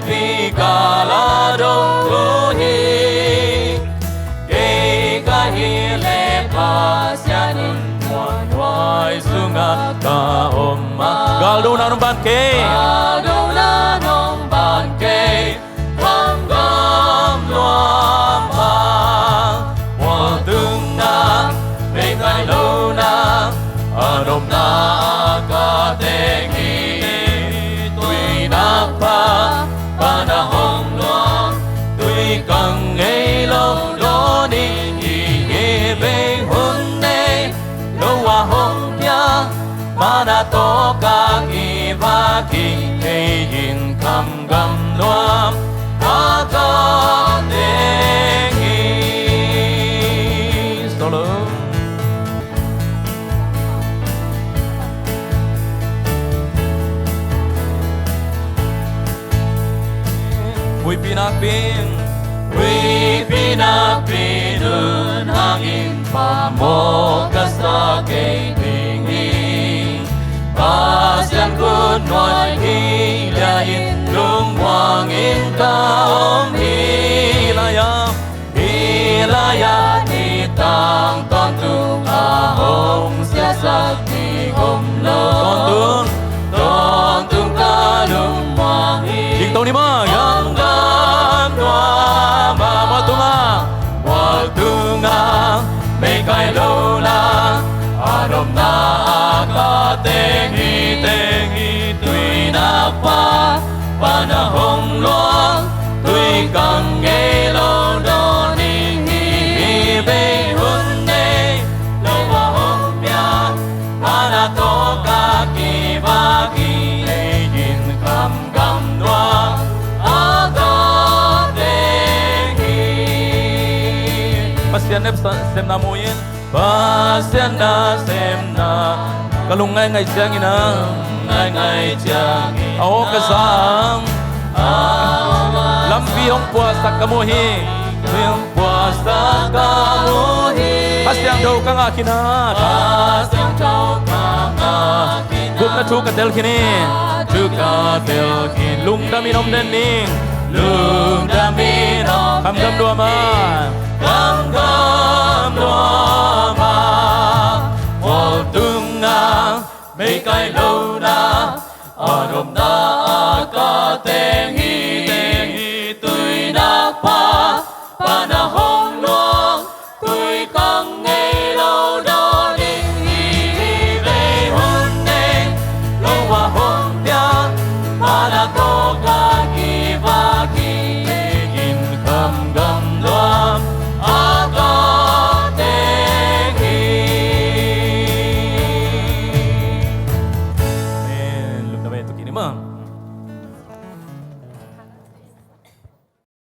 pi cả la đông thu hi kê ca hi lệ pa sia nun muan hoài sunga ka omma galdo na ban kê galdo na nong ban kê tham gam loam pa wa tung na mê kai lâu na anom na ka te ngi tuy na pa panahong loam tuy càng ngày lâu đó đi nghe về hôm nay lâu qua hôm ya mana to ka ki va ki hey yin kam gam loam ka ka te ngi solo Ui pinapinun hangin pamokas kay tingin Pasyan kun noy hilayin lungwangin kaom hilayan itang tontung ahong siya sakti gomlo tontung kalung wangin Diktaw ni ma yang mê kai lâu na anom na ka tengi tuy na pa panahong loang tuy càng nghe lâu đó ni hi về hun ne lâu wa hong pia mana to ka ki va ki yin kam gam noa Pasyan sem na muyin Pasyan na sem na Kalungay ngay siyang ina Ngay siyang ina Ako kasang Lampi hong puasa kamuhi Hong puasa kamuhi Pasyang daw kang akina Pasyang daw kang akina Buk na chukatel kini Chukatel kini Lungdamin om dening Lungdamin om Kamdam dua man Gam loa ma Vô tương na Mê cái lâu na Ở đồm na Ca tên